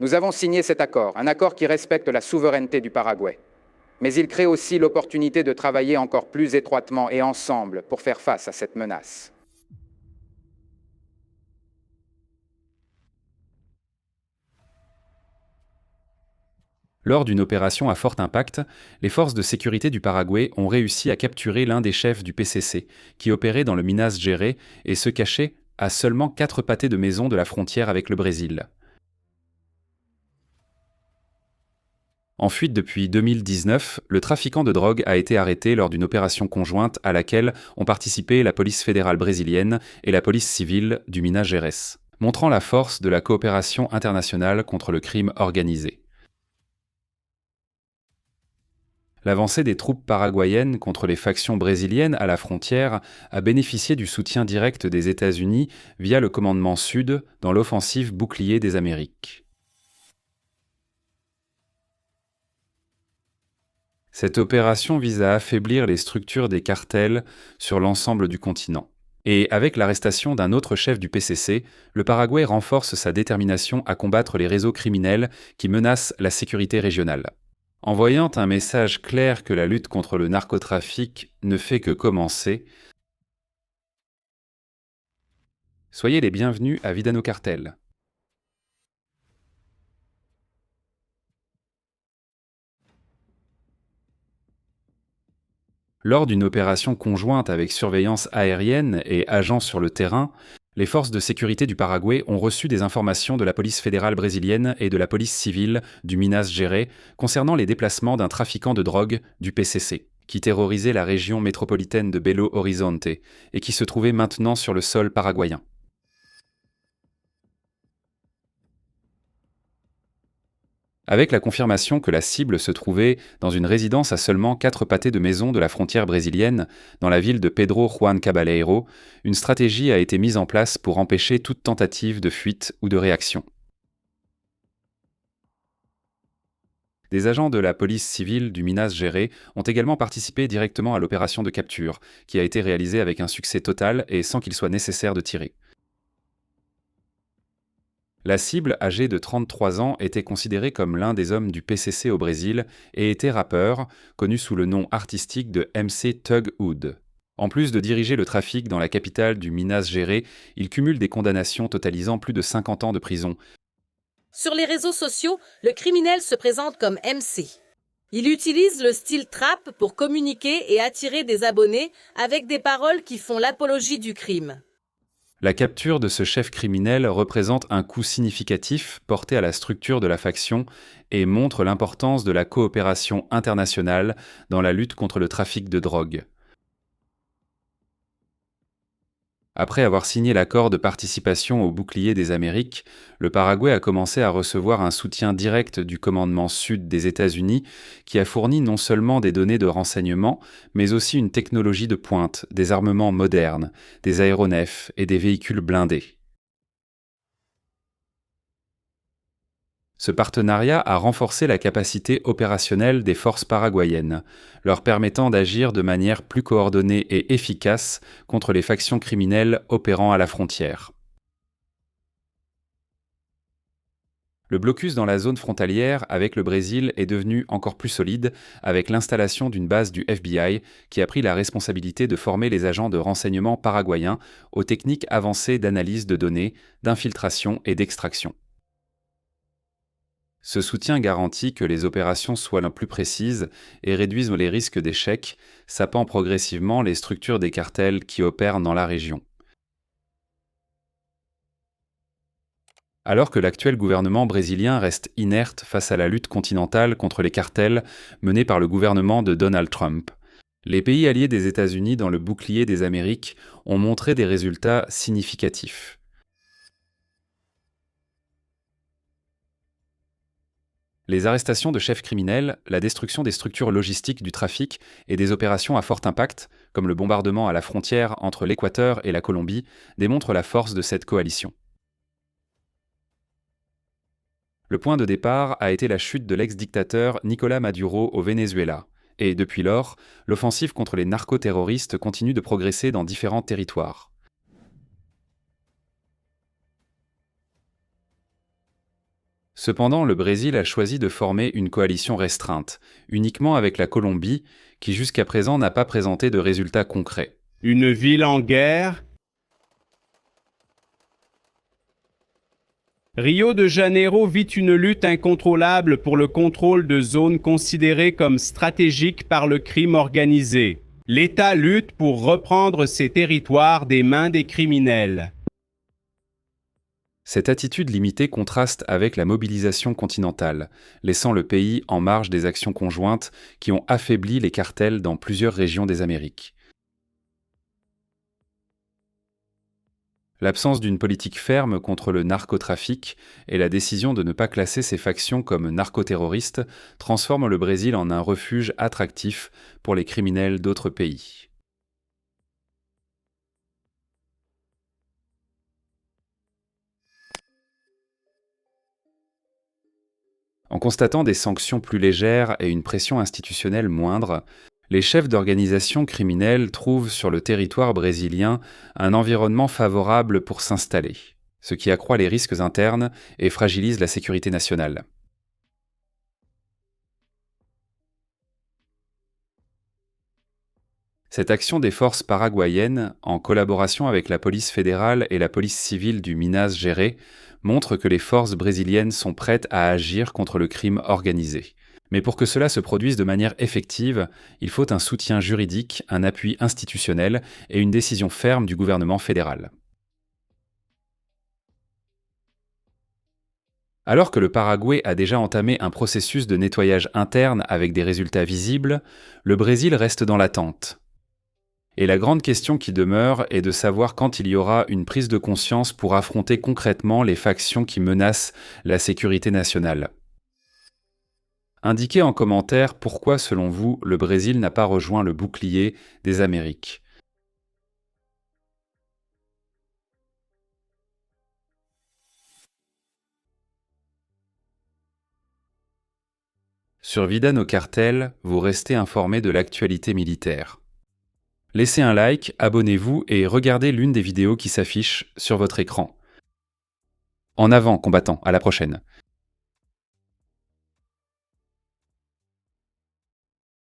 Nous avons signé cet accord, un accord qui respecte la souveraineté du Paraguay. Mais il crée aussi l'opportunité de travailler encore plus étroitement et ensemble pour faire face à cette menace. Lors d'une opération à fort impact, les forces de sécurité du Paraguay ont réussi à capturer l'un des chefs du PCC, qui opérait dans le Minas Gerais et se cachait à seulement 4 pâtés de maison de la frontière avec le Brésil. En fuite depuis 2019, le trafiquant de drogue a été arrêté lors d'une opération conjointe à laquelle ont participé la police fédérale brésilienne et la police civile du Minas Gerais, montrant la force de la coopération internationale contre le crime organisé. L'avancée des troupes paraguayennes contre les factions brésiliennes à la frontière a bénéficié du soutien direct des États-Unis via le commandement Sud dans l'offensive Bouclier des Amériques. Cette opération vise à affaiblir les structures des cartels sur l'ensemble du continent. Et avec l'arrestation d'un autre chef du PCC, le Paraguay renforce sa détermination à combattre les réseaux criminels qui menacent la sécurité régionale. Envoyant un message clair que la lutte contre le narcotrafic ne fait que commencer, soyez les bienvenus à Vida no Cartel. Lors d'une opération conjointe avec surveillance aérienne et agents sur le terrain, les forces de sécurité du Paraguay ont reçu des informations de la police fédérale brésilienne et de la police civile du Minas Gerais concernant les déplacements d'un trafiquant de drogue du PCC, qui terrorisait la région métropolitaine de Belo Horizonte et qui se trouvait maintenant sur le sol paraguayen. Avec la confirmation que la cible se trouvait dans une résidence à seulement 4 pâtés de maison de la frontière brésilienne, dans la ville de Pedro Juan Cabaleiro, une stratégie a été mise en place pour empêcher toute tentative de fuite ou de réaction. Des agents de la police civile du Minas Gerais ont également participé directement à l'opération de capture, qui a été réalisée avec un succès total et sans qu'il soit nécessaire de tirer. La cible, âgée de 33 ans, était considérée comme l'un des hommes du PCC au Brésil et était rappeur, connu sous le nom artistique de MC Thug Hood. En plus de diriger le trafic dans la capitale du Minas Gerais, il cumule des condamnations totalisant plus de 50 ans de prison. Sur les réseaux sociaux, le criminel se présente comme MC. Il utilise le style trap pour communiquer et attirer des abonnés avec des paroles qui font l'apologie du crime. La capture de ce chef criminel représente un coup significatif porté à la structure de la faction et montre l'importance de la coopération internationale dans la lutte contre le trafic de drogue. Après avoir signé l'accord de participation au Bouclier des Amériques, le Paraguay a commencé à recevoir un soutien direct du commandement Sud des États-Unis, qui a fourni non seulement des données de renseignement, mais aussi une technologie de pointe, des armements modernes, des aéronefs et des véhicules blindés. Ce partenariat a renforcé la capacité opérationnelle des forces paraguayennes, leur permettant d'agir de manière plus coordonnée et efficace contre les factions criminelles opérant à la frontière. Le blocus dans la zone frontalière avec le Brésil est devenu encore plus solide avec l'installation d'une base du FBI qui a pris la responsabilité de former les agents de renseignement paraguayens aux techniques avancées d'analyse de données, d'infiltration et d'extraction. Ce soutien garantit que les opérations soient les plus précises et réduisent les risques d'échec, sapant progressivement les structures des cartels qui opèrent dans la région. Alors que l'actuel gouvernement brésilien reste inerte face à la lutte continentale contre les cartels menée par le gouvernement de Donald Trump, les pays alliés des États-Unis dans le Bouclier des Amériques ont montré des résultats significatifs. Les arrestations de chefs criminels, la destruction des structures logistiques du trafic et des opérations à fort impact, comme le bombardement à la frontière entre l'Équateur et la Colombie, démontrent la force de cette coalition. Le point de départ a été la chute de l'ex-dictateur Nicolás Maduro au Venezuela, et depuis lors, l'offensive contre les narcoterroristes continue de progresser dans différents territoires. Cependant, le Brésil a choisi de former une coalition restreinte, uniquement avec la Colombie, qui jusqu'à présent n'a pas présenté de résultats concrets. Une ville en guerre. Rio de Janeiro vit une lutte incontrôlable pour le contrôle de zones considérées comme stratégiques par le crime organisé. L'État lutte pour reprendre ces territoires des mains des criminels. Cette attitude limitée contraste avec la mobilisation continentale, laissant le pays en marge des actions conjointes qui ont affaibli les cartels dans plusieurs régions des Amériques. L'absence d'une politique ferme contre le narcotrafic et la décision de ne pas classer ces factions comme narcoterroristes transforment le Brésil en un refuge attractif pour les criminels d'autres pays. En constatant des sanctions plus légères et une pression institutionnelle moindre, les chefs d'organisations criminelles trouvent sur le territoire brésilien un environnement favorable pour s'installer, ce qui accroît les risques internes et fragilise la sécurité nationale. Cette action des forces paraguayennes, en collaboration avec la police fédérale et la police civile du Minas Gerais, montre que les forces brésiliennes sont prêtes à agir contre le crime organisé. Mais pour que cela se produise de manière effective, il faut un soutien juridique, un appui institutionnel et une décision ferme du gouvernement fédéral. Alors que le Paraguay a déjà entamé un processus de nettoyage interne avec des résultats visibles, le Brésil reste dans l'attente. Et la grande question qui demeure est de savoir quand il y aura une prise de conscience pour affronter concrètement les factions qui menacent la sécurité nationale. Indiquez en commentaire pourquoi, selon vous, le Brésil n'a pas rejoint le bouclier des Amériques. Sur Vida no Cartel, vous restez informé de l'actualité militaire. Laissez un like, abonnez-vous et regardez l'une des vidéos qui s'affiche sur votre écran. En avant, combattants, à la prochaine.